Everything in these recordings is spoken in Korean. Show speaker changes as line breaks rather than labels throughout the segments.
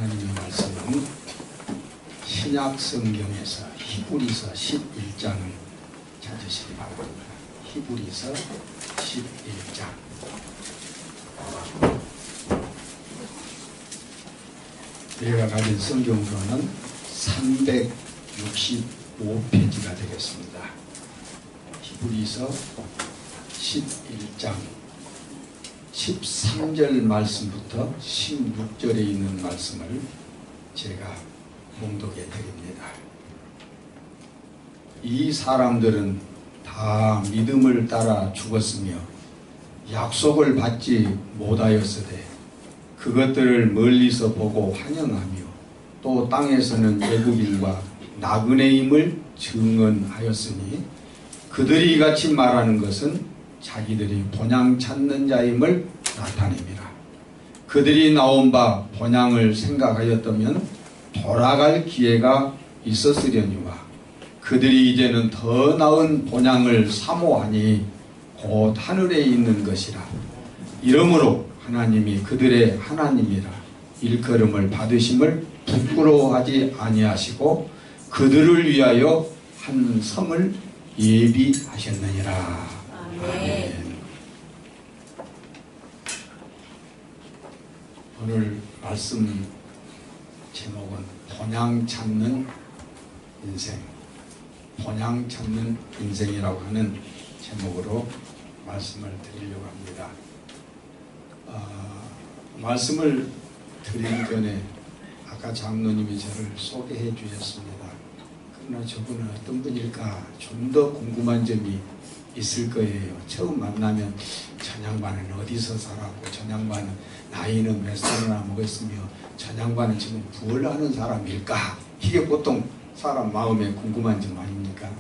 하나님의 말씀은 신약 성경에서 히브리서 11장을 찾으시기 바랍니다. 히브리서 11장. 내가 가진 성경으로는 365페이지가 되겠습니다. 히브리서 11장 13절 말씀부터 16절에 있는 말씀을 제가 봉독해 드립니다. 이 사람들은 다 믿음을 따라 죽었으며 약속을 받지 못하였으되 그것들을 멀리서 보고 환영하며 또 땅에서는 외국인과 나그네임을 증언하였으니 그들이 같이 말하는 것은 자기들이 본향 찾는 자임을 나타냅니다. 그들이 나온 바 본향을 생각하였다면 돌아갈 기회가 있었으려니와 그들이 이제는 더 나은 본향을 사모하니 곧 하늘에 있는 것이라. 이러므로 하나님이 그들의 하나님이라 일컬음을 받으심을 부끄러워하지 아니하시고 그들을 위하여 한 성을 예비하셨느니라. 아멘. 오늘 말씀 제목은 본향 찾는 인생, 본향 찾는 인생이라고 하는 제목으로 말씀을 드리려고 합니다. 말씀을 드리기 전에 아까 장로님이 저를 소개해 주셨습니다. 그러나 저분은 어떤 분일까 좀 더 궁금한 점이 있을 거예요. 처음 만나면 전양반은 어디서 살았고 전양반은 나이는 몇 살이나 먹었으며 전양반은 지금 뭘 하는 사람일까? 이게 보통 사람 마음에 궁금한 점 아닙니까?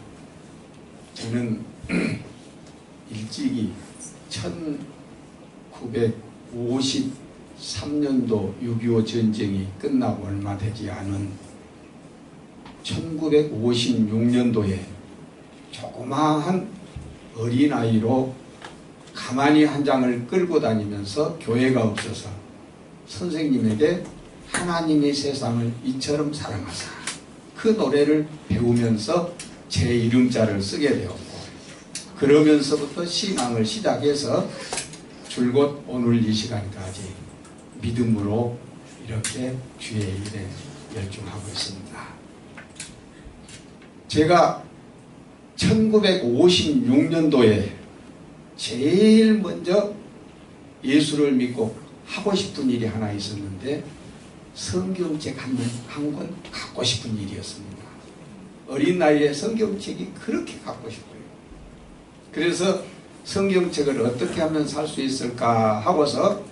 저는 일찍이 1953년도 6.25 전쟁이 끝나고 얼마 되지 않은 1956년도에 조그마한 어린아이로 가만히 한 장을 끌고 다니면서 교회가 없어서 선생님에게 하나님이 세상을 이처럼 사랑하사 그 노래를 배우면서 제 이름자를 쓰게 되었고 그러면서부터 신앙을 시작해서 줄곧 오늘 이 시간까지 믿음으로 이렇게 주의 일에 열중하고 있습니다. 제가 1956년도에 제일 먼저 예수를 믿고 하고 싶은 일이 하나 있었는데 성경책 한 권 갖고 싶은 일이었습니다. 어린 나이에 성경책이 그렇게 갖고 싶어요. 그래서 성경책을 어떻게 하면 살 수 있을까 하고서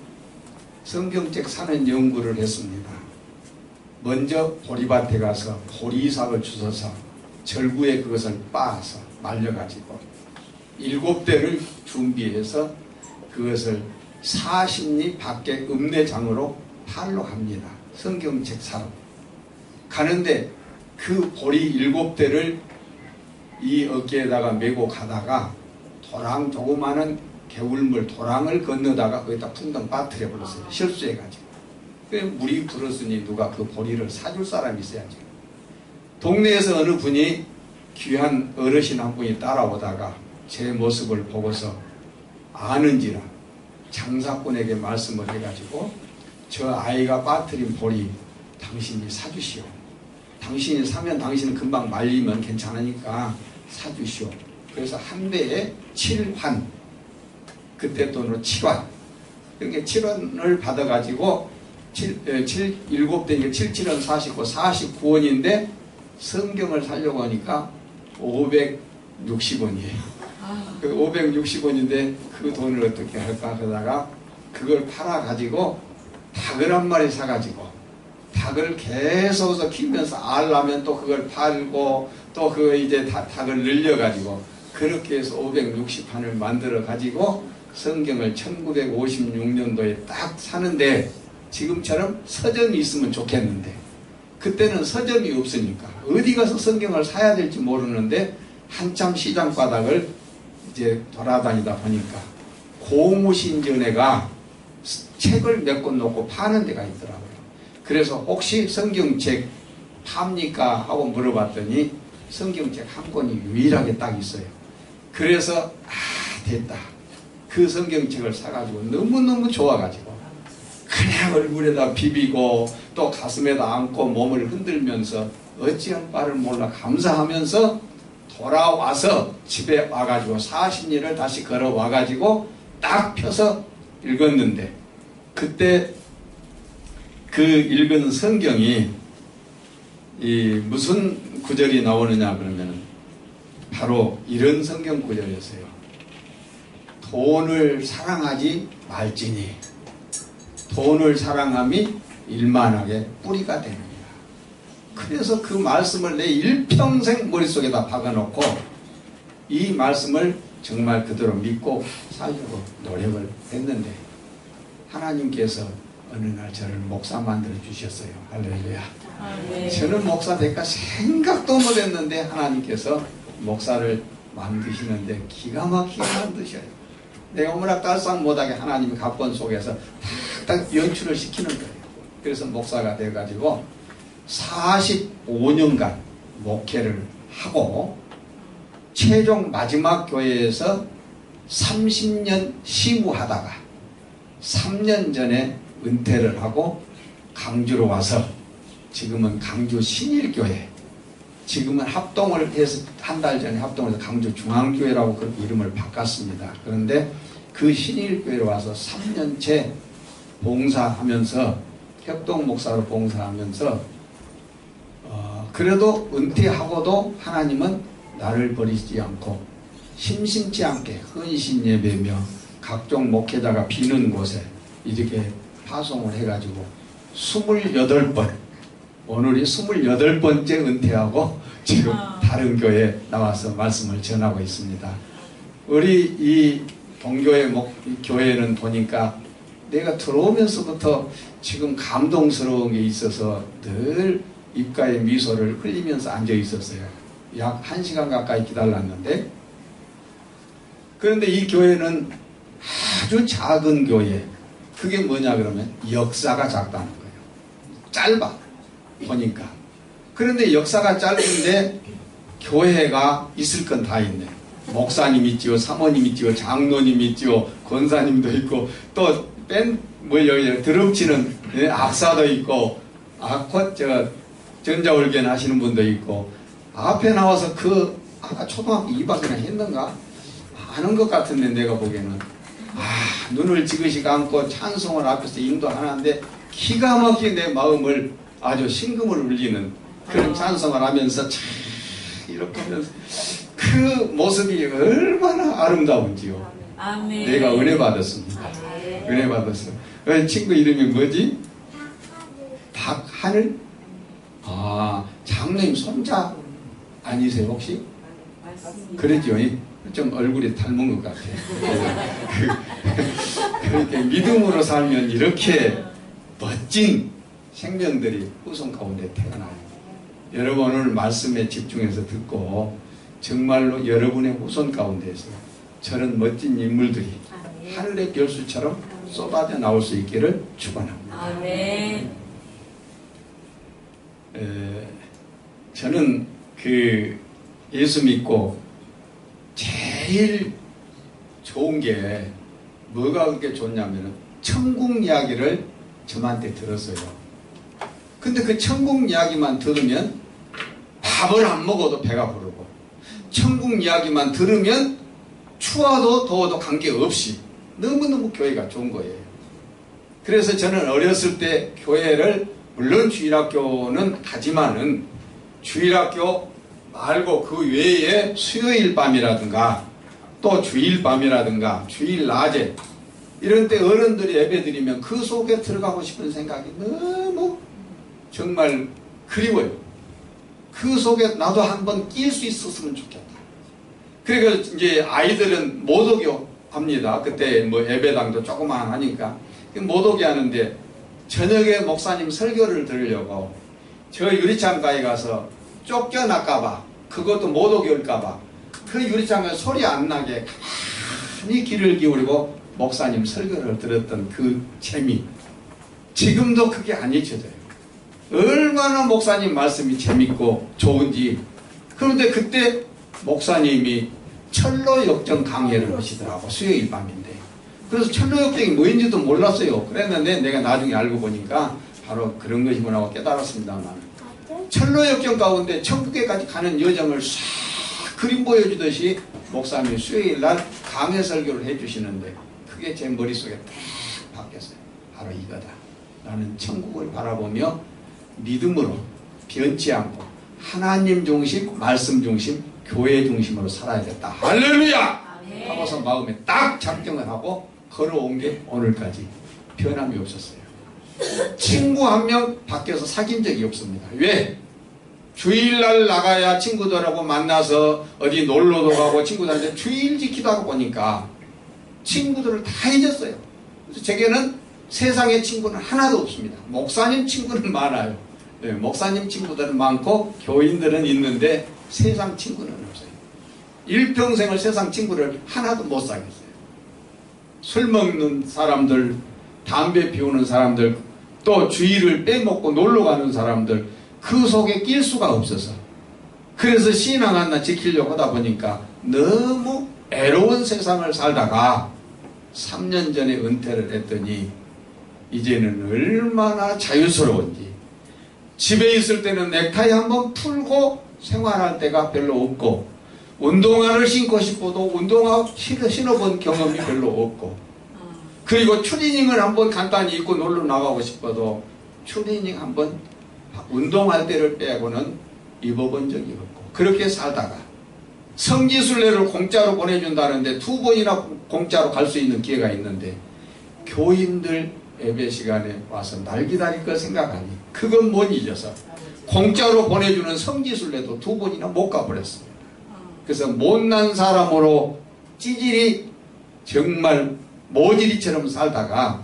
성경책 사는 연구를 했습니다. 먼저 보리밭에 가서 보리삭을 주워서 절구에 그것을 빻아서 말려가지고 7대를 준비해서 그것을 40리 밖에 읍내장으로 팔러 갑니다. 성경책 사러 가는데 그 보리 7대를 이 어깨에다가 메고 가다가 도랑 조그마한 개울물 도랑을 건너다가 거기다 풍덩 빠뜨려 버렸어요. 실수해가지고. 물이 불었으니 누가 그 보리를 사줄 사람이 있어야죠. 동네에서 어느 분이 귀한 어르신 한 분이 따라오다가 제 모습을 보고서 아는지라 장사꾼에게 말씀을 해가지고 저 아이가 빠뜨린 보리 당신이 사주시오. 당신이 사면 당신은 금방 말리면 괜찮으니까 사주시오. 그래서 한 배에 7환, 그때 돈으로 7환, 그러니까 7원을 받아가지고 7대니까 77원 49, 49원인데 성경을 사려고 하니까 560원이에요. 그 560원인데 그 돈을 어떻게 할까 하다가 그걸 팔아가지고 닭을 한 마리 사가지고 닭을 계속 키우면서 알 나면 또 그걸 팔고 또 그 이제 닭을 늘려가지고 그렇게 해서 560판을 만들어가지고 성경을 1956년도에 딱 사는데 지금처럼 서점이 있으면 좋겠는데 그때는 서점이 없으니까 어디 가서 성경을 사야 될지 모르는데 한참 시장 바닥을 이제 돌아다니다 보니까 고무신전에가 책을 몇 권 놓고 파는 데가 있더라고요. 그래서 혹시 성경책 팝니까? 하고 물어봤더니 성경책 한 권이 유일하게 딱 있어요. 그래서 됐다. 그 성경책을 사가지고 너무너무 좋아가지고 그냥 얼굴에다 비비고 또 가슴에다 안고 몸을 흔들면서 어찌할 바를 몰라 감사하면서 돌아와서 집에 와가지고 40일을 다시 걸어와가지고 딱 펴서 읽었는데, 그때 그 읽은 성경이 무슨 구절이 나오느냐 그러면은 바로 이런 성경 구절이었어요. 돈을 사랑하지 말지니 돈을 사랑함이 일만하게 뿌리가 되느니라. 그래서 그 말씀을 내 일평생 머릿속에다 박아놓고 이 말씀을 정말 그대로 믿고 살려고 노력을 했는데, 하나님께서 어느 날 저를 목사 만들어 주셨어요. 할렐루야. 저는 목사 될까 생각도 못했는데 하나님께서 목사를 만드시는데 기가 막히게 만드셔요. 내가 오락달싹 못하게 하나님의 각본 속에서 탁탁 연출을 시키는 거예요. 그래서 목사가 돼가지고 45년간 목회를 하고 최종 마지막 교회에서 30년 시무하다가 3년 전에 은퇴를 하고 강주로 와서 지금은 강주 신일교회, 지금은 합동을 해서 한 달 전에 합동을 해서 강주 중앙교회라고 그 이름을 바꿨습니다. 그런데 그 신일교회로 와서 3년째 봉사하면서 협동 목사로 봉사하면서 그래도 은퇴하고도 하나님은 나를 버리지 않고 심심치 않게 헌신 예배며 각종 목회자가 비는 곳에 이렇게 파송을 해가지고 28번, 오늘이 28번째 은퇴하고 지금 다른 교회에 나와서 말씀을 전하고 있습니다. 우리 이 동교회 교회는 보니까 내가 들어오면서부터 지금 감동스러운 게 있어서 늘 입가에 미소를 흘리면서 앉아 있었어요. 약 1시간 가까이 기다렸는데, 그런데 이 교회는 아주 작은 교회. 그게 뭐냐 그러면 역사가 작다는 거예요. 짧아 보니까. 그런데 역사가 짧은데 교회가 있을 건 다 있네. 목사님 있지요, 사모님 있지요, 장로님 있지요, 권사님도 있고, 또 여기 드럼 치는 악사도 있고, 전자올견 하시는 분도 있고, 앞에 나와서 아까 초등학교 2학년 했는가? 아는 것 같은데 내가 보기에는 눈을 지그시 감고 찬송을 앞에서 인도하는데 기가 막히게 내 마음을 아주 심금을 울리는 그런 찬송을 하면서 참 이렇게 하면서 그 모습이 얼마나 아름다운지요. 아멘. 내가 은혜 받았습니다. 아멘. 은혜 받았어. 친구 이름이 뭐지? 박하늘? 장로님 손자 아니세요 혹시? 그러죠. 좀 얼굴이 닮은 것 같아요. 그렇게 믿음으로 살면 이렇게 멋진 생명들이 후손 가운데 태어나요. 여러분 오늘 말씀에 집중해서 듣고 정말로 여러분의 후손 가운데서 저런 멋진 인물들이 하늘의 별수처럼 쏟아져 나올 수 있기를 축원합니다. 아멘. 저는 예수 믿고 제일 좋은 게 뭐가 그렇게 좋냐면 천국 이야기를 저한테 들었어요. 근데 그 천국 이야기만 들으면 밥을 안 먹어도 배가 부르고, 천국 이야기만 들으면 추워도 더워도 관계없이 너무너무 교회가 좋은 거예요. 그래서 저는 어렸을 때 교회를, 물론 주일학교는 가지만은 주일학교 말고 그 외에 수요일 밤이라든가 또 주일 밤이라든가 주일 낮에 이런 때 어른들이 예배 드리면 그 속에 들어가고 싶은 생각이 너무 정말 그리워요. 그 속에 나도 한번 낄 수 있었으면 좋겠다. 그러니까 이제 아이들은 못 오게 합니다. 그때 예배당도 조그만 하니까 못 오게 하는데, 저녁에 목사님 설교를 들으려고 저 유리창가에 가서 쫓겨날까봐, 그것도 못 오게 할까봐 그 유리창가에 소리 안 나게 가만히 귀를 기울이고 목사님 설교를 들었던 그 재미, 지금도 그게 안 잊혀져요. 얼마나 목사님 말씀이 재밌고 좋은지. 그런데 그때 목사님이 철로 역정 강해를 하시더라고. 수요일 밤인데. 그래서 철로 역정이 뭐인지도 몰랐어요. 그랬는데 내가 나중에 알고 보니까 바로 그런 것이구나 하고 깨달았습니다만, 철로 역정 가운데 천국에까지 가는 여정을 싹 그림 보여주듯이 목사님이 수요일 날 강해 설교를 해주시는데 그게 제 머릿속에 딱 바뀌었어요. 바로 이거다. 나는 천국을 바라보며 믿음으로 변치 않고 하나님 중심, 말씀 중심, 교회 중심으로 살아야겠다. 할렐루야! 하고서 마음에 딱 작정을 하고 걸어온 게 오늘까지 변함이 없었어요. 친구 한 명 밖에서 사귄 적이 없습니다. 왜? 주일날 나가야 친구들하고 만나서 어디 놀러도 가고 친구들한테 주일 지키다 하고 보니까 친구들을 다 잊었어요. 그래서 제게는 세상에 친구는 하나도 없습니다. 목사님 친구는 많아요. 네, 목사님 친구들은 많고 교인들은 있는데 세상 친구는 없어요. 일평생을 세상 친구를 하나도 못 사귀었어요. 술 먹는 사람들, 담배 피우는 사람들, 또 주일을 빼먹고 놀러 가는 사람들, 그 속에 낄 수가 없어서, 그래서 신앙 하나 지키려고 하다 보니까 너무 애로운 세상을 살다가 3년 전에 은퇴를 했더니 이제는 얼마나 자유스러운지, 집에 있을 때는 넥타이 한번 풀고 생활할 때가 별로 없고, 운동화를 신고 싶어도 운동화 신어본 경험이 별로 없고, 그리고 추리닝을 한번 간단히 입고 놀러 나가고 싶어도 추리닝 한번 운동할 때를 빼고는 입어본 적이 없고, 그렇게 살다가 성지순례를 공짜로 보내준다는데 2번이나 공짜로 갈 수 있는 기회가 있는데 교인들 예배 시간에 와서 날 기다릴 거 생각하니 그건 못 잊어서 공짜로 보내주는 성지순례도 2번이나 못 가버렸습니다. 그래서 못난 사람으로 찌질이 정말 모질이처럼 살다가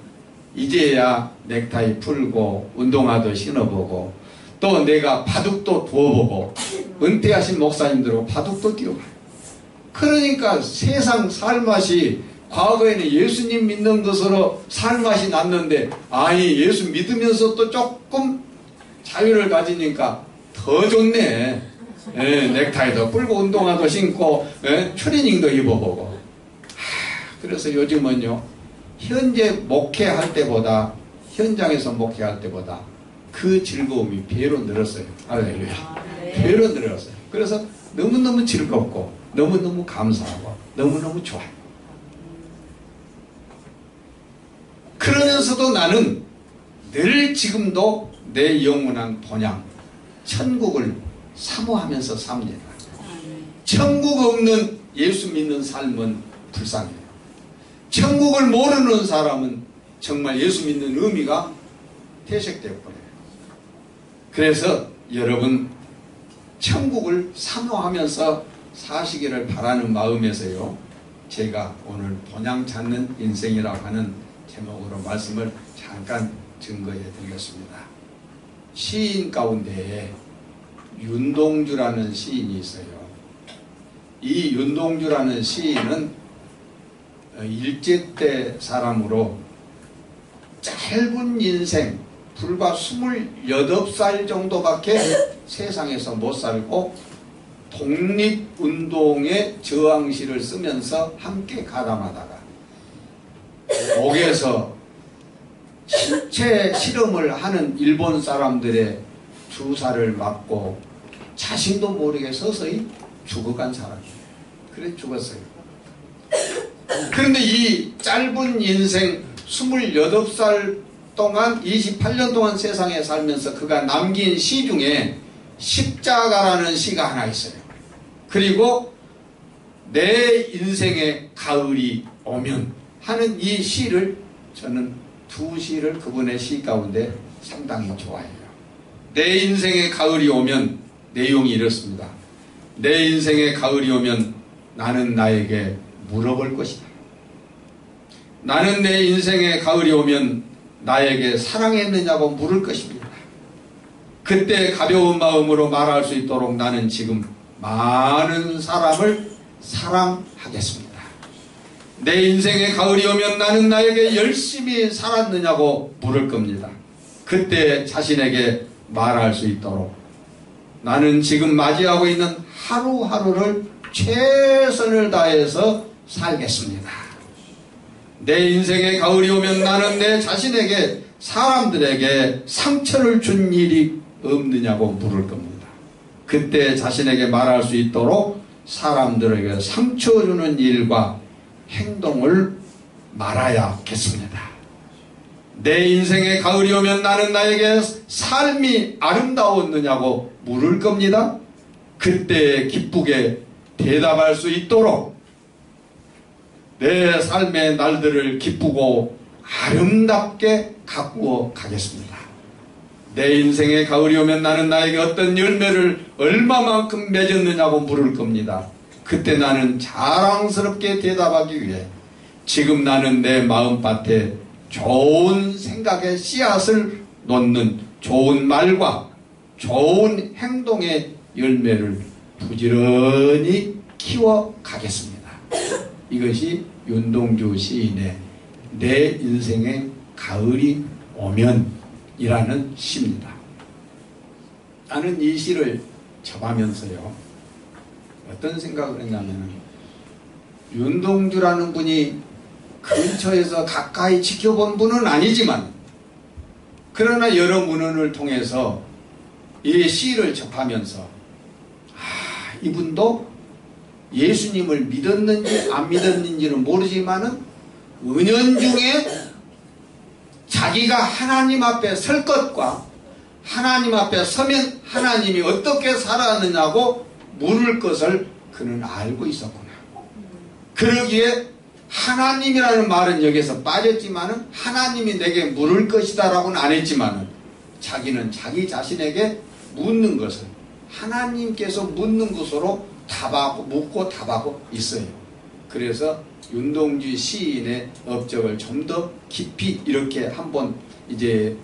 이제야 넥타이 풀고 운동화도 신어보고 또 내가 바둑도 두어보고 은퇴하신 목사님들하고 바둑도 뛰어봐요. 그러니까 세상 살맛이, 과거에는 예수님 믿는 것으로 살맛이 났는데 아니 예수 믿으면서 또 조금 자유를 가지니까 더 좋네. 예, 넥타이도 풀고 운동화도 신고 추리닝도 입어보고. 그래서 요즘은요, 현재 목회할 때보다, 현장에서 목회할 때보다 그 즐거움이 배로 늘었어요. 할렐루야. 배로 늘었어요. 그래서 너무너무 즐겁고 너무너무 감사하고 너무너무 좋아요. 그러면서도 나는 늘 지금도 내 영원한 본향 천국을 사모하면서 삽니다. 천국 없는 예수 믿는 삶은 불쌍해요. 천국을 모르는 사람은 정말 예수 믿는 의미가 퇴색되어 버려요. 그래서 여러분 천국을 사모하면서 사시기를 바라는 마음에서요, 제가 오늘 본향 찾는 인생이라고 하는 제목으로 말씀을 잠깐 증거해 드리겠습니다. 시인 가운데 윤동주라는 시인이 있어요. 이 윤동주라는 시인은 일제때 사람으로 짧은 인생, 불과 28살 정도밖에 세상에서 못 살고 독립운동의 저항시를 쓰면서 함께 가담하다가 옥에서 신체 실험을 하는 일본 사람들의 주사를 맞고 자신도 모르게 서서히 죽어간 사람이에요. 그래 죽었어요. 그런데 이 짧은 인생 28살 동안 28년 동안 세상에 살면서 그가 남긴 시 중에 십자가라는 시가 하나 있어요. 그리고 내 인생의 가을이 오면 하는 이 시를, 저는 두 시를 그분의 시 가운데 상당히 좋아해요. 내 인생의 가을이 오면 내용이 이렇습니다. 내 인생의 가을이 오면 나는 나에게 물어볼 것이다. 나는 내 인생의 가을이 오면 나에게 사랑했느냐고 물을 것입니다. 그때 가벼운 마음으로 말할 수 있도록 나는 지금 많은 사람을 사랑하겠습니다. 내 인생의 가을이 오면 나는 나에게 열심히 살았느냐고 물을 겁니다. 그때 자신에게 말할 수 있도록 나는 지금 맞이하고 있는 하루하루를 최선을 다해서 살겠습니다. 내 인생의 가을이 오면 나는 내 자신에게 사람들에게 상처를 준 일이 없느냐고 물을 겁니다. 그때 자신에게 말할 수 있도록 사람들에게 상처 주는 일과 행동을 말아야겠습니다. 내 인생의 가을이 오면 나는 나에게 삶이 아름다웠느냐고 물을 겁니다. 그때 기쁘게 대답할 수 있도록 내 삶의 날들을 기쁘고 아름답게 가꾸어 가겠습니다. 내 인생의 가을이 오면 나는 나에게 어떤 열매를 얼마만큼 맺었느냐고 물을 겁니다. 그때 나는 자랑스럽게 대답하기 위해 지금 나는 내 마음밭에 좋은 생각의 씨앗을 놓는 좋은 말과 좋은 행동의 열매를 부지런히 키워 가겠습니다. 이것이 윤동주 시인의 내 인생의 가을이 오면 이라는 시입니다. 나는 이 시를 접하면서요 어떤 생각을 했냐면 윤동주라는 분이 근처에서 가까이 지켜본 분은 아니지만 그러나 여러 문헌을 통해서 이 시를 접하면서 이분도 예수님을 믿었는지 안 믿었는지는 모르지만은 은연중에 자기가 하나님 앞에 설 것과 하나님 앞에 서면 하나님이 어떻게 살았느냐고 물을 것을 그는 알고 있었구나. 그러기에 하나님이라는 말은 여기서 빠졌지만은 하나님이 내게 물을 것이다 라고는 안 했지만은 자기는 자기 자신에게 묻는 것을 하나님께서 묻는 것으로 답하고 묻고 답하고 있어요. 그래서 윤동주 시인의 업적을 좀 더 깊이 이렇게 한번 이제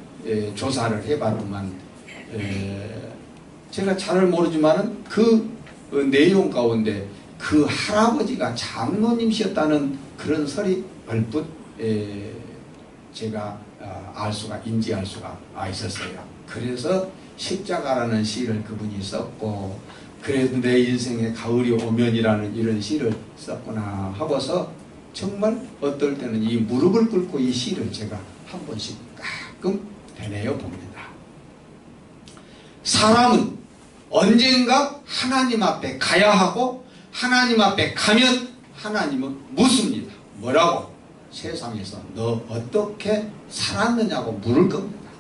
조사를 해봤더만 제가 잘 모르지만은 그 내용 가운데 그 할아버지가 장로님이셨다는 그런 설이 얼핏 제가 인지할 수가 있었어요. 그래서 십자가라는 시를 그분이 썼고 그래도 내 인생의 가을이 오면이라는 이런 시를 썼구나 하고서 정말 어떨 때는 이 무릎을 꿇고 이 시를 제가 한 번씩 가끔 되뇌어 봅니다. 사람은 언젠가 하나님 앞에 가야 하고 하나님 앞에 가면 하나님은 묻습니다. 뭐라고? 세상에서 너 어떻게 살았느냐고 물을 겁니다.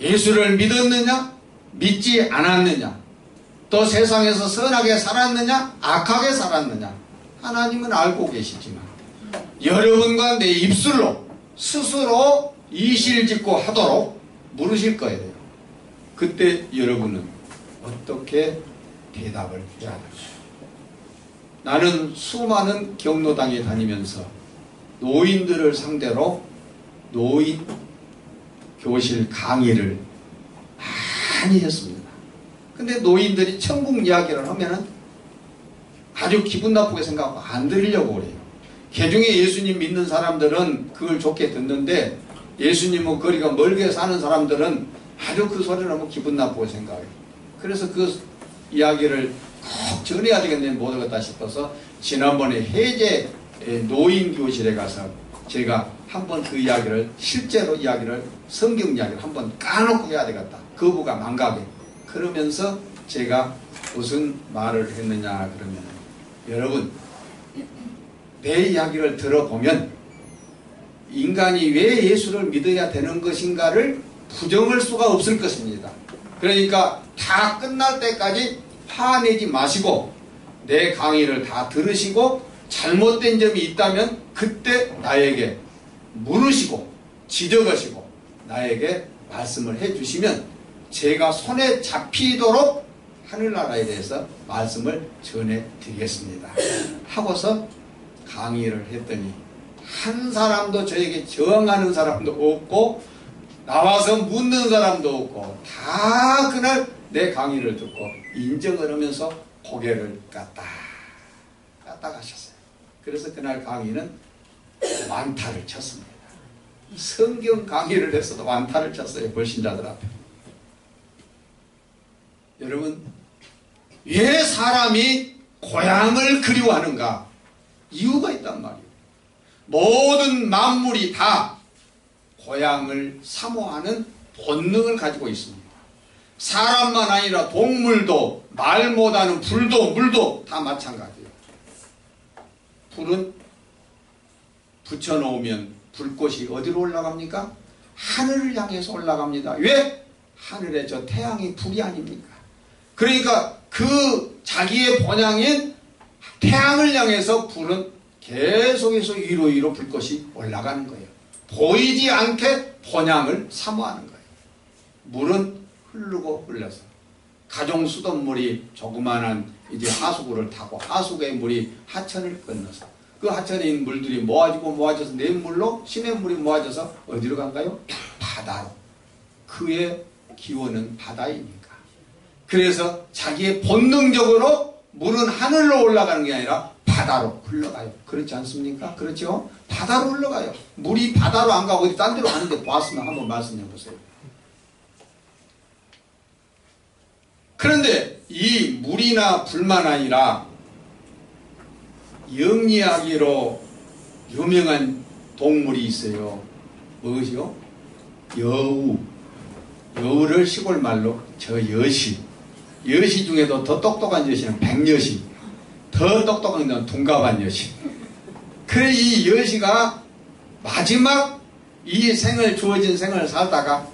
예수를 믿었느냐? 믿지 않았느냐? 또 세상에서 선하게 살았느냐? 악하게 살았느냐? 하나님은 알고 계시지만 여러분과 내 입술로 스스로 이실직고 하도록 물으실 거예요. 그때 여러분은 어떻게 대답을 해야 할까요? 나는 수많은 경로당에 다니면서 노인들을 상대로 노인 교실 강의를 많이 했습니다. 근데 노인들이 천국 이야기를 하면은 아주 기분 나쁘게 생각하고 안 들으려고 그래요. 개중에 예수님 믿는 사람들은 그걸 좋게 듣는데 예수님은 거리가 멀게 사는 사람들은 아주 그 소리를 너무 기분 나쁘게 생각해요. 그래서 그 이야기를 꼭 전해야 되겠네 못 하겠다 싶어서 지난번에 해제 노인 교실에 가서 제가 한번 그 이야기를 실제로 이야기를 성경 이야기를 한번 까놓고 해야 되겠다. 거부가 망가게. 그러면서 제가 무슨 말을 했느냐 그러면 여러분 내 이야기를 들어보면 인간이 왜 예수를 믿어야 되는 것인가를 부정할 수가 없을 것입니다. 그러니까 다 끝날 때까지 화내지 마시고 내 강의를 다 들으시고 잘못된 점이 있다면 그때 나에게 물으시고 지적하시고 나에게 말씀을 해주시면 제가 손에 잡히도록 하늘나라에 대해서 말씀을 전해드리겠습니다 하고서 강의를 했더니 한 사람도 저에게 저항하는 사람도 없고 나와서 묻는 사람도 없고 다 그날 내 강의를 듣고 인정을 하면서 고개를 깠다 가셨어요. 그래서 그날 강의는 완타를 쳤습니다. 성경 강의를 했어도 완타를 쳤어요. 불신자들 앞에. 여러분, 왜 사람이 고향을 그리워하는가? 이유가 있단 말이에요. 모든 만물이 다 고향을 사모하는 본능을 가지고 있습니다. 사람만 아니라 동물도, 말 못하는 불도, 물도 다 마찬가지예요. 불은 붙여놓으면 불꽃이 어디로 올라갑니까? 하늘을 향해서 올라갑니다. 왜? 하늘에 저 태양이 불이 아닙니까? 그러니까 그 자기의 본향인 태양을 향해서 불은 계속해서 위로 불꽃이 올라가는 거예요. 보이지 않게 본향을 사모하는 거예요. 물은 흐르고 흘러서 가정수돗물이 조그마한 이제 하수구를 타고 하수구의 물이 하천을 건너서 그 하천에 있는 물들이 모아져서 냇물로 시냇물이 모아져서 어디로 간가요? 바다로. 그의 기원은 바다이니까. 그래서 자기의 본능적으로 물은 하늘로 올라가는 게 아니라 바다로 흘러가요. 그렇지 않습니까? 그렇죠? 바다로 흘러가요. 물이 바다로 안 가고 어디 딴 데로 가는데 보았으면 한번 말씀해 보세요. 그런데 이 물이나 불만 아니라 영리하기로 유명한 동물이 있어요. 무엇이요? 여우. 여우를 시골말로 저 여시. 여시 중에도 더 똑똑한 여시는 백여시. 더 똑똑한 건 둔갑한 여시. 그래 이 여시가 마지막 이 주어진 생을 살다가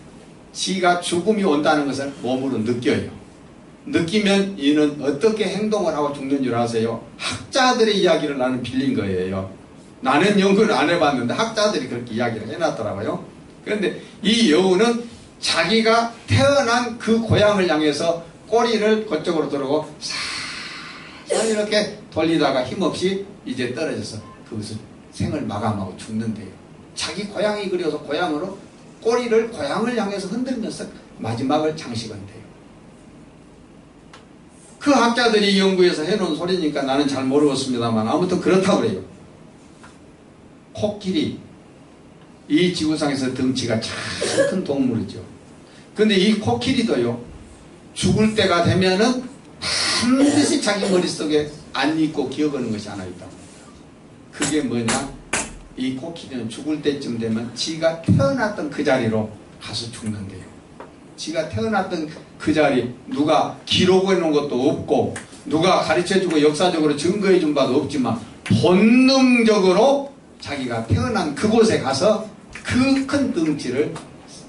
지가 죽음이 온다는 것을 몸으로 느껴요. 느끼면 이는 어떻게 행동을 하고 죽는 줄 아세요? 학자들의 이야기를 나는 빌린 거예요. 나는 연구를 안 해봤는데 학자들이 그렇게 이야기를 해놨더라고요. 그런데 이 여우는 자기가 태어난 그 고향을 향해서 꼬리를 그쪽으로 들고 살 이렇게 돌리다가 힘없이 이제 떨어져서 그것을 생을 마감하고 죽는데요. 자기 고향이 그려서 고향으로 꼬리를 고향을 향해서 흔들면서 마지막을 장식한대요. 그 학자들이 연구해서 해놓은 소리니까 나는 잘 모르겠습니다만 아무튼 그렇다고 그래요. 코끼리. 이 지구상에서 덩치가 참 큰 동물이죠. 근데 이 코끼리도요. 죽을 때가 되면은 반드시 자기 머릿속에 안 잊고 기억하는 것이 하나 있다고 합니다. 그게 뭐냐? 이 코끼리는 죽을 때쯤 되면 지가 태어났던 그 자리로 가서 죽는데요. 지가 태어났던 그 자리 누가 기록해 놓은 것도 없고 누가 가르쳐주고 역사적으로 증거해 준 바도 없지만 본능적으로 자기가 태어난 그곳에 가서 그 큰 덩치를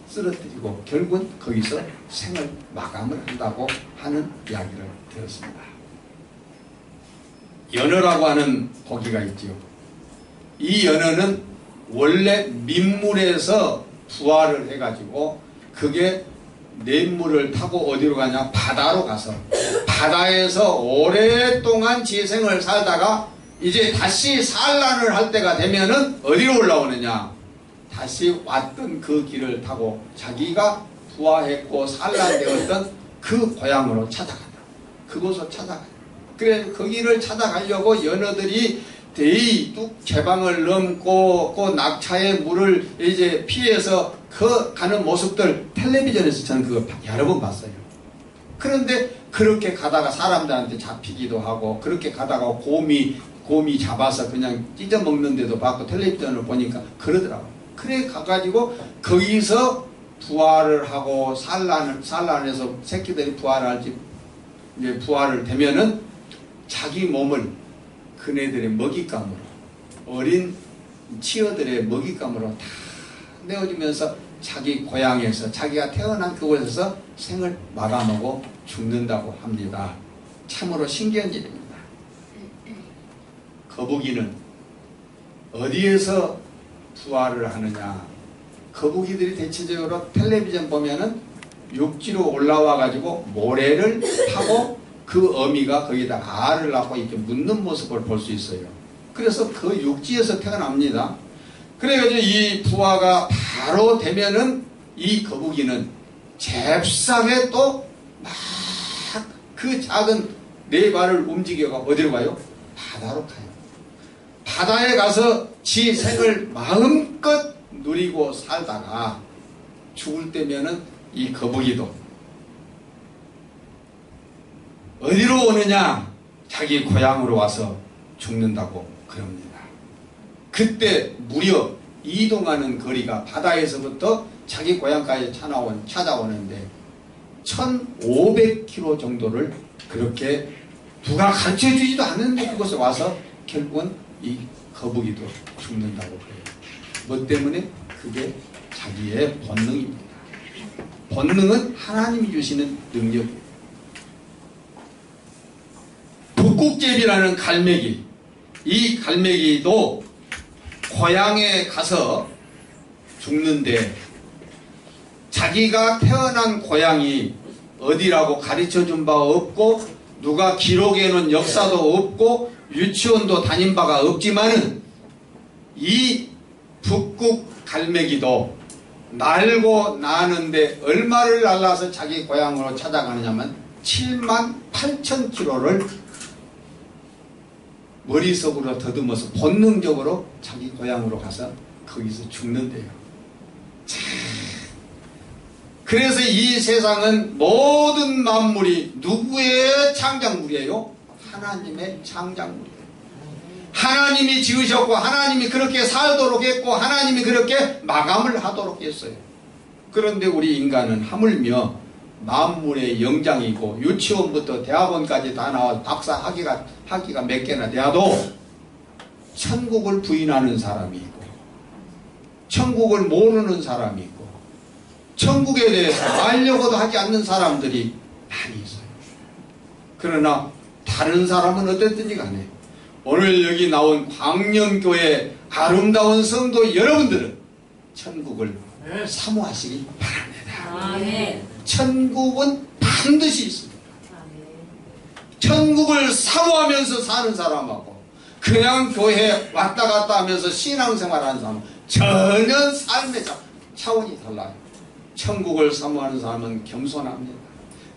쓰러뜨리고 결국은 거기서 생을 마감을 한다고 하는 이야기를 들었습니다. 연어라고 하는 고기가 있지요. 이 연어는 원래 민물에서 부화를 해가지고 그게 냇물을 타고 어디로 가냐? 바다로 가서 바다에서 오랫동안 지생을 살다가 이제 다시 산란을 할 때가 되면은 어디로 올라오느냐? 다시 왔던 그 길을 타고 자기가 부화했고 산란되었던 그 고향으로 찾아간다. 그곳을 찾아간다. 그래 거기를 찾아가려고 연어들이 대이 뚝 제방을 넘고 그 낙차의 물을 이제 피해서 그 가는 모습들 텔레비전에서 저는 그거 여러 번 봤어요. 그런데 그렇게 가다가 사람들한테 잡히기도 하고 그렇게 가다가 곰이 잡아서 그냥 찢어 먹는데도 봤고 텔레비전을 보니까 그러더라고요. 그래 가가지고 거기서 부화를 하고 산란해서 새끼들이 부화를 할지 이제 부화를 되면은 자기 몸을 그네들의 먹잇감으로 어린 치어들의 먹잇감으로 다 내어주면서 자기 고향에서 자기가 태어난 그곳에서 생을 마감하고 죽는다고 합니다. 참으로 신기한 일입니다. 거북이는 어디에서 부화를 하느냐? 거북이들이 대체적으로 텔레비전 보면은 육지로 올라와 가지고 모래를 타고 그 어미가 거기다 알을 낳고 이렇게 묻는 모습을 볼 수 있어요. 그래서 그 육지에서 태어납니다. 그래가지고 이 부화가 바로 되면은 이 거북이는 잽싸게 또 막 그 작은 네 발을 움직여가 어디로 가요? 바다로 가요. 바다에 가서 지 생을 마음껏 누리고 살다가 죽을 때면은 이 거북이도 어디로 오느냐? 자기 고향으로 와서 죽는다고 그럽니다. 그때 무려 이동하는 거리가 바다에서부터 자기 고향까지 찾아오는데 1500km 정도를 그렇게 누가 가르쳐주지도 않는데 그곳에 와서 결국은 이 거북이도 죽는다고 그래요. 뭐 때문에? 그게 자기의 본능입니다. 본능은 하나님이 주시는 능력이에요. 북극제비라는 갈매기, 이 갈매기도 고향에 가서 죽는데 자기가 태어난 고향이 어디라고 가르쳐준 바 없고 누가 기록해놓은 역사도 없고 유치원도 다닌 바가 없지만은 이 북극 갈매기도 날고 나는데 얼마를 날라서 자기 고향으로 찾아가느냐면 78,000km를 머릿속으로 더듬어서 본능적으로 자기 고향으로 가서 거기서 죽는데요. 참. 그래서 이 세상은 모든 만물이 누구의 창작물이에요? 하나님의 창작물이에요. 하나님이 지으셨고 하나님이 그렇게 살도록 했고 하나님이 그렇게 마감을 하도록 했어요. 그런데 우리 인간은 하물며 만물의 영장이고 유치원부터 대학원까지 다 나와 박사 학위가 몇 개나 돼도 천국을 부인하는 사람이 있고 천국을 모르는 사람이 있고 천국에 대해서 알려고도 하지 않는 사람들이 많이 있어요. 그러나 다른 사람은 어땠든지 간에 오늘 여기 나온 광명교회 아름다운 성도 여러분들은 천국을 사모하시기 바랍니다. 천국은 반드시 있습니다. 천국을 사모하면서 사는 사람하고 그냥 교회에 왔다 갔다 하면서 신앙생활하는 사람은 전혀 삶의 차원이 달라요. 천국을 사모하는 사람은 겸손합니다.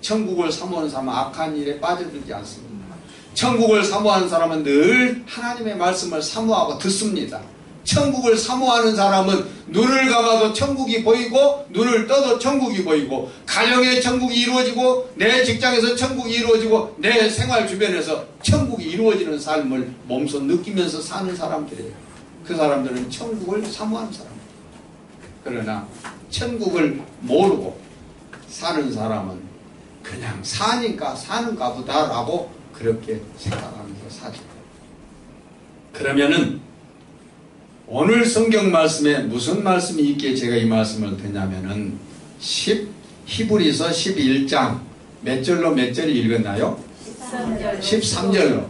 천국을 사모하는 사람은 악한 일에 빠져들지 않습니다. 천국을 사모하는 사람은 늘 하나님의 말씀을 사모하고 듣습니다. 천국을 사모하는 사람은 눈을 감아도 천국이 보이고 눈을 떠도 천국이 보이고 가정에 천국이 이루어지고 내 직장에서 천국이 이루어지고 내 생활 주변에서 천국이 이루어지는 삶을 몸소 느끼면서 사는 사람들이에요. 그 사람들은 천국을 사모하는 사람입니다. 그러나 천국을 모르고 사는 사람은 그냥 사니까 사는가 보다라고 그렇게 생각하면서 사죠. 그러면은 오늘 성경 말씀에 무슨 말씀이 있기에 제가 이 말씀을 드냐면은 히브리서 11장 몇 절로 몇 절을 읽었나요? 13절로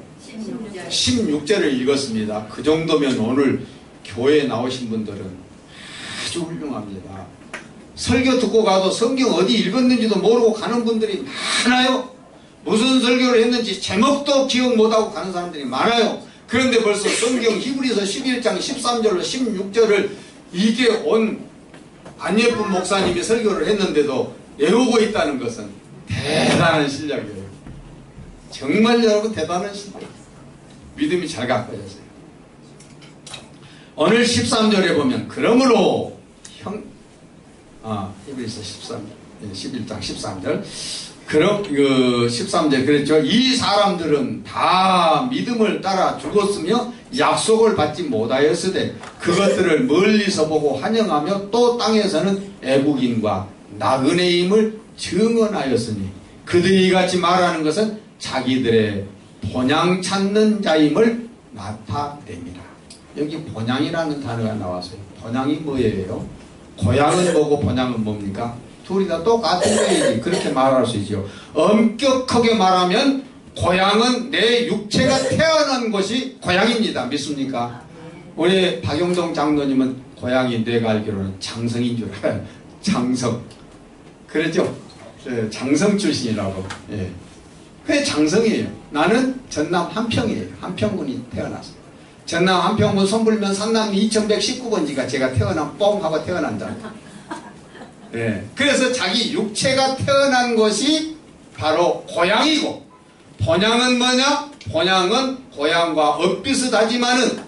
16절을 읽었습니다. 그 정도면 오늘 교회에 나오신 분들은 아주 훌륭합니다. 설교 듣고 가도 성경 어디 읽었는지도 모르고 가는 분들이 많아요. 무슨 설교를 했는지 제목도 기억 못하고 가는 사람들이 많아요. 그런데 벌써 성경 히브리서 11장 13절로 16절을 이게 온 안예쁜 목사님이 설교를 했는데도 외우고 있다는 것은 대단한 실력이에요. 정말 여러분 대단한 실력. 믿음이 잘 갖춰졌어요. 오늘 13절에 보면 그러므로 히브리서 11장 13절 그럼 13절 그랬죠. 이 사람들은 다 믿음을 따라 죽었으며 약속을 받지 못하였으되 그것들을 멀리서 보고 환영하며 또 땅에서는 애국인과 나그네임을 증언하였으니 그들이 이같이 말하는 것은 자기들의 본향 찾는 자임을 나타냅니다. 여기 본향이라는 단어가 나왔어요. 본향이 뭐예요? 고향은 뭐고 본향은 뭡니까? 둘이 다 똑같은 거이지. 그렇게 말할 수 있죠. 엄격하게 말하면 고향은 내 육체가 태어난 곳이 고향입니다. 믿습니까? 우리 박용동 장로님은 고향이 내가 알기로는 장성인 줄 알아요. 장성. 그렇죠? 네, 장성 출신이라고. 예. 그게 장성이에요. 나는 전남 한평이에요. 한평군이 태어났어요. 전남 한평군 손불면 산남 2119번지가 제가 태어난 뽕 하고 태어난다. 네. 그래서 자기 육체가 태어난 것이 바로 고향이고 본향은 뭐냐? 본향은 고향과 엇비슷하지만은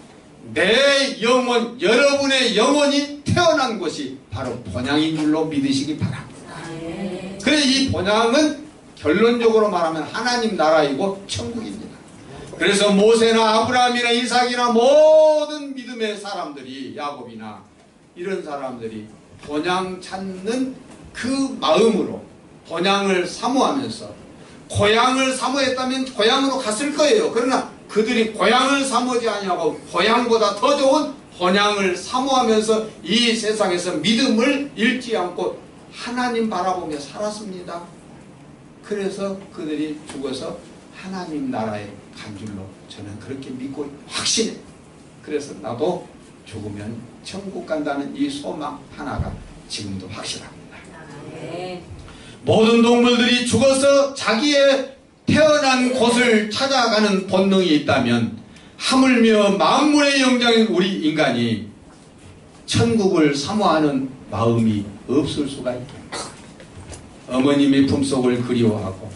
내 영혼, 여러분의 영혼이 태어난 것이 바로 본향인 줄로 믿으시기 바랍니다. 그래서 이 본향은 결론적으로 말하면 하나님 나라이고 천국입니다. 그래서 모세나 아브라함이나 이삭이나 모든 믿음의 사람들이, 야곱이나 이런 사람들이 본향 찾는 그 마음으로 본향을 사모하면서, 고향을 사모했다면 고향으로 갔을 거예요. 그러나 그들이 고향을 사모하지 아니하고 고향보다 더 좋은 본향을 사모하면서 이 세상에서 믿음을 잃지 않고 하나님 바라보며 살았습니다. 그래서 그들이 죽어서 하나님 나라에 간 줄로 저는 그렇게 믿고 확신해. 그래서 나도 죽으면 천국 간다는 이 소망 하나가 지금도 확실합니다. 네. 모든 동물들이 죽어서 자기의 태어난 곳을 찾아가는 본능이 있다면 하물며 만물의 영장인 우리 인간이 천국을 사모하는 마음이 없을 수가 있겠다. 어머님의 품속을 그리워하고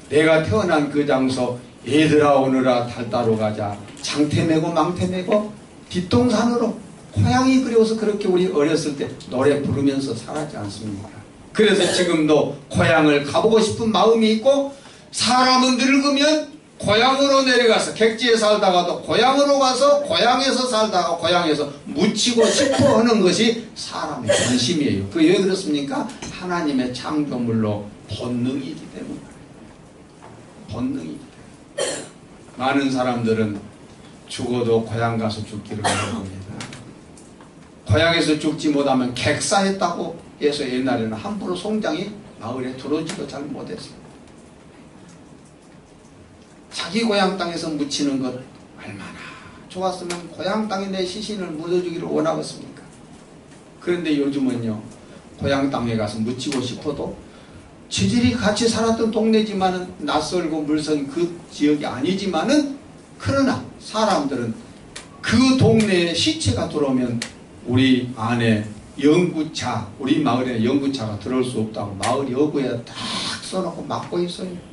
내가 태어난 그 장소, 얘들아 오너라 달 따러 가자, 장태 메고 망태 메고 뒷동산으로, 고향이 그리워서 그렇게 우리 어렸을 때 노래 부르면서 살았지 않습니까? 그래서 지금도 고향을 가보고 싶은 마음이 있고, 사람은 늙으면 고향으로 내려가서 객지에 살다가도 고향으로 가서 고향에서 살다가 고향에서 묻히고 싶어 하는 것이 사람의 관심이에요. 그 왜 그렇습니까? 하나님의 창조물로 본능이기 때문에. 본능이기 때문에. 많은 사람들은 죽어도 고향 가서 죽기를 바랍니다. 고향에서 죽지 못하면 객사했다고 해서 옛날에는 함부로 송장이 마을에 들어오지도 잘 못했어요. 자기 고향 땅에서 묻히는 것 얼마나 좋았으면 고향 땅에 내 시신을 묻어주기를 원하겠습니까? 그런데 요즘은요, 고향 땅에 가서 묻히고 싶어도 지들이 같이 살았던 동네지만은 낯설고 물선 그 지역이 아니지만은, 그러나 사람들은 그 동네에 시체가 들어오면 우리 안에 연구차, 우리 마을에 연구차가 들어올 수 없다고 마을 여구에 딱 써놓고 막고 있어요.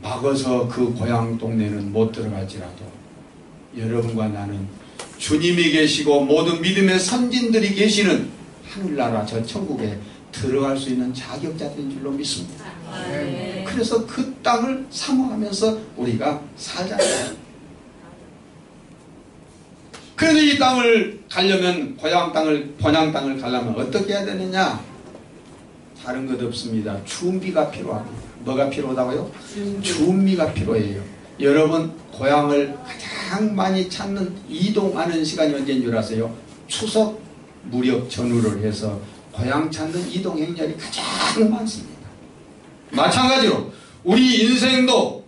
막아서 그 고향 동네는 못 들어갈지라도 여러분과 나는 주님이 계시고 모든 믿음의 선진들이 계시는 하늘나라 저 천국에 들어갈 수 있는 자격자들인 줄로 믿습니다. 네. 그래서 그 땅을 사모하면서 우리가 살잖아요. 그런데 이 땅을 가려면, 고향 땅을, 본향 땅을 가려면 어떻게 해야 되느냐? 다른 것 없습니다. 준비가 필요합니다. 뭐가 필요하다고요? 준비가 필요해요. 여러분, 고향을 가장 많이 찾는, 이동하는 시간이 언제인 줄 아세요? 추석 무렵 전후를 해서 고향 찾는 이동 행렬이 가장 많습니다. 마찬가지로 우리 인생도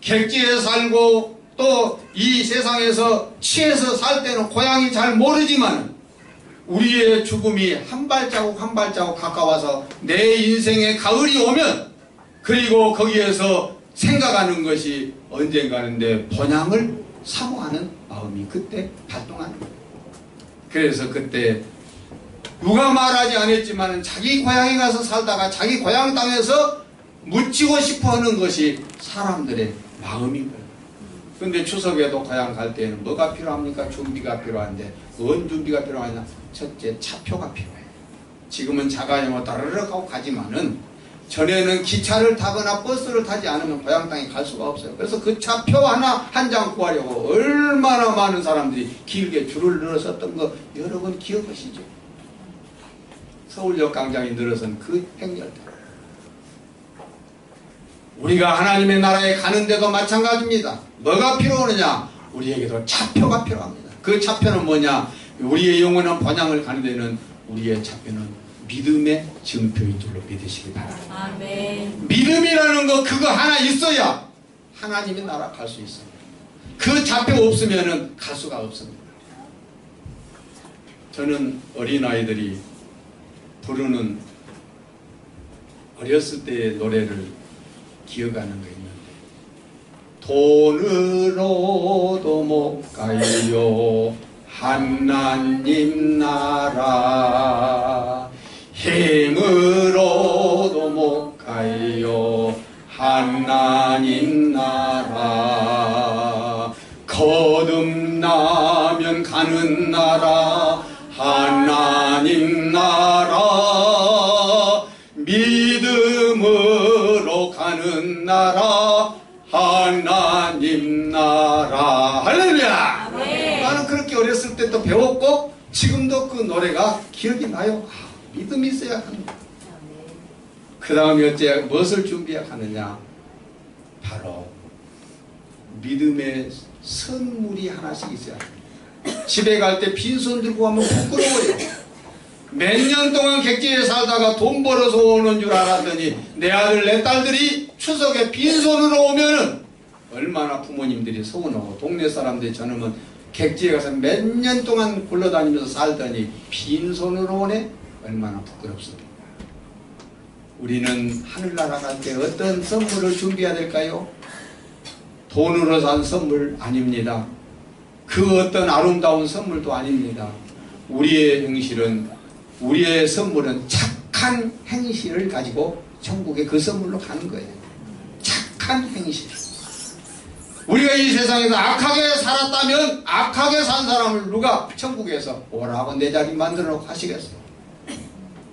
객지에 살고 또 이 세상에서 취해서 살 때는 고향이 잘 모르지만, 우리의 죽음이 한 발자국 한 발자국 가까워서 내 인생의 가을이 오면, 그리고 거기에서 생각하는 것이 언젠가는데 본향을 사모하는 마음이 그때 발동하는 거예요. 그래서 그때 누가 말하지 않았지만 자기 고향에 가서 살다가 자기 고향 땅에서 묻히고 싶어하는 것이 사람들의 마음인 거예요. 그런데 추석에도 고향 갈 때는 뭐가 필요합니까? 준비가 필요한데, 뭔 준비가 필요하냐? 첫째, 차표가 필요해요. 지금은 자가용으로 따르륵 하고 가지만은, 전에는 기차를 타거나 버스를 타지 않으면 고향 땅에 갈 수가 없어요. 그래서 그 차표 하나 한 장 구하려고 얼마나 많은 사람들이 길게 줄을 늘어섰던 거 여러분 기억하시죠? 서울역 광장이 늘어선 그 행렬들. 우리가 하나님의 나라에 가는데도 마찬가지입니다. 뭐가 필요하느냐? 우리에게도 차표가 필요합니다. 그 차표는 뭐냐? 우리의 영원한 본향을 가는 데는 우리의 차표는 믿음의 증표인 줄로 믿으시기 바랍니다. 아멘. 믿음이라는 거 그거 하나 있어야 하나님의 나라 갈 수 있어요. 그 차표 없으면은 갈 수가 없습니다. 저는 어린아이들이 부르는 어렸을 때의 노래를 기억하는 거 있는데, 돈으로도 못 가요 하나님 나라, 힘으로도 못 가요 하나님 나라, 거듭나면 가는 나라 하나님 나라, 나는 그렇게 어렸을 때 또 배웠고 지금도 그 노래가 기억이 나요. 믿음이 있어야 합니다. 그 다음에 어째 무엇을 준비하느냐? 바로 믿음의 선물이 하나씩 있어야 합니다. 집에 갈 때 빈손 들고 가면 부끄러워요. 몇 년 동안 객지에 살다가 돈 벌어서 오는 줄 알았더니 내 아들 내 딸들이 추석에 빈손으로 오면은 얼마나 부모님들이 서운하고 동네 사람들이 저놈은 객지에 가서 몇 년 동안 굴러다니면서 살더니 빈손으로 오네? 얼마나 부끄럽습니까? 우리는 하늘나라 갈 때 어떤 선물을 준비해야 될까요? 돈으로 산 선물 아닙니다. 그 어떤 아름다운 선물도 아닙니다. 우리의 선물은 착한 행실을 가지고 천국에 그 선물로 가는 거예요. 착한 행실. 우리가 이 세상에서 악하게 살았다면 악하게 산 사람을 누가 천국에서 오라고 내 자리 만들어 놓고 하시겠어요?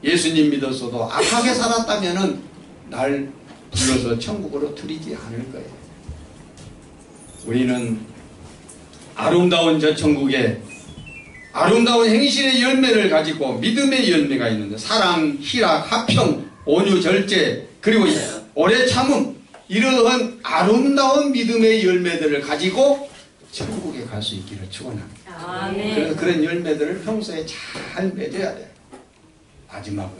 예수님 믿었어도 악하게 살았다면 날 불러서 천국으로 들이지 않을 거예요. 우리는 아름다운 저 천국에 아름다운 행실의 열매를 가지고 믿음의 열매가 있는데 사랑, 희락, 화평, 온유, 절제 그리고 오래 참음 이러한 아름다운 믿음의 열매들을 가지고 천국에 갈 수 있기를 축원합니다.
아멘.
그래서 그런 열매들을 평소에 잘 맺어야 돼요. 마지막으로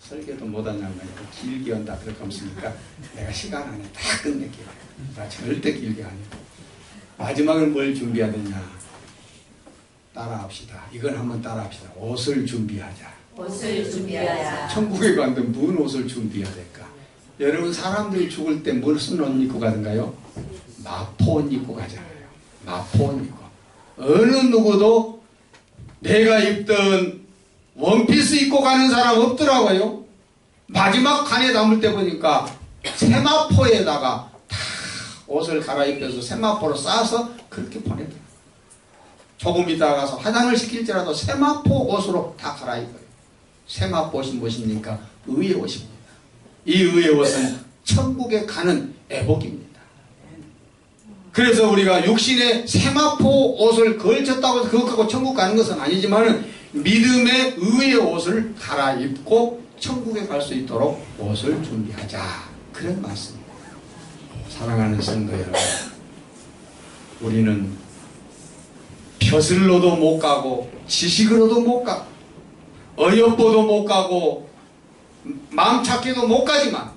설교도 못하냐면 길게 한다 그럴 거 없으니까 내가 시간 안에 다 끝낼게요. 나 절대 길게 안 해요. 마지막으로 뭘 준비해야 되냐? 따라합시다. 이건 한번 따라합시다. 옷을 준비하자.
옷을 준비하자.
천국에 가는데 무슨 옷을 준비해야 될까? 여러분 사람들이 죽을 때 무슨 옷 입고 가던가요? 마포옷 입고 가잖아요. 마포옷 입고. 어느 누구도 내가 입던 원피스 입고 가는 사람 없더라고요. 마지막 간에 담을 때 보니까 세마포에다가 다 옷을 갈아입혀서 세마포로 싸서 그렇게 보내더라고요. 조금 있다가 가서 화장을 시킬지라도 세마포 옷으로 다 갈아입어요. 세마포 옷이 무엇입니까? 의의 옷입니다. 이 의의 옷은 천국에 가는 애복입니다. 그래서 우리가 육신의 세마포 옷을 걸쳤다고 해서 그것 갖고 천국 가는 것은 아니지만 믿음의 의의 옷을 갈아입고 천국에 갈 수 있도록 옷을 준비하자. 그런 말씀입니다. 사랑하는 성도 여러분, 우리는 벼슬로도 못 가고 지식으로도 못 가고 어여뽀도 못 가고 마음 찾기도 못 가지만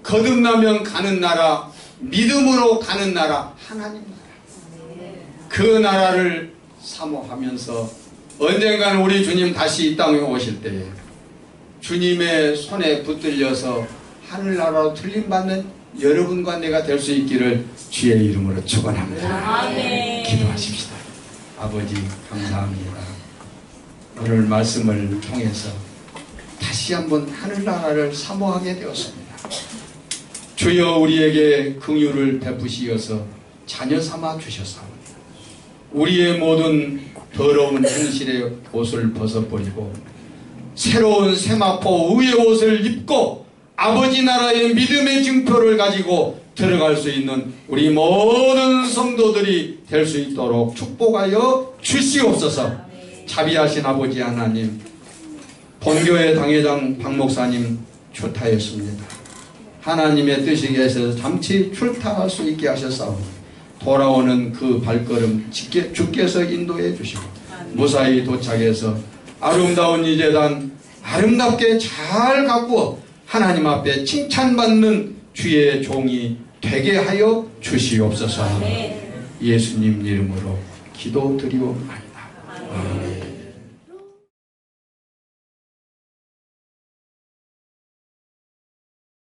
거듭나면 가는 나라, 믿음으로 가는 나라, 하나님 나라. 그 나라를 사모하면서 언젠가는 우리 주님 다시 이 땅에 오실 때에 주님의 손에 붙들려서 하늘나라로 틀림받는 여러분과 내가 될 수 있기를 주의 이름으로 축원합니다. 기도하십시다. 아버지 감사합니다. 오늘 말씀을 통해서 다시 한번 하늘나라를 사모하게 되었습니다. 주여 우리에게 긍휼을 베푸시어서 자녀 삼아 주셨사옵니다. 우리의 모든 더러운 행실의 옷을 벗어버리고 새로운 세마포 의의 옷을 입고 아버지 나라의 믿음의 증표를 가지고 들어갈 수 있는 우리 모든 성도들이 될 수 있도록 축복하여 주시옵소서. 자비하신 아버지 하나님, 본교회 당회장 박 목사님 출타했습니다. 하나님의 뜻이 계셔서 잠시 출타할 수 있게 하셨사오니 돌아오는 그 발걸음 주께서 인도해 주시고 무사히 도착해서 아름다운 이 재단 아름답게 잘 가꾸어 하나님 앞에 칭찬받는 주의 종이 되게 하여 주시옵소서. 예수님 이름으로 기도드리옵나이다.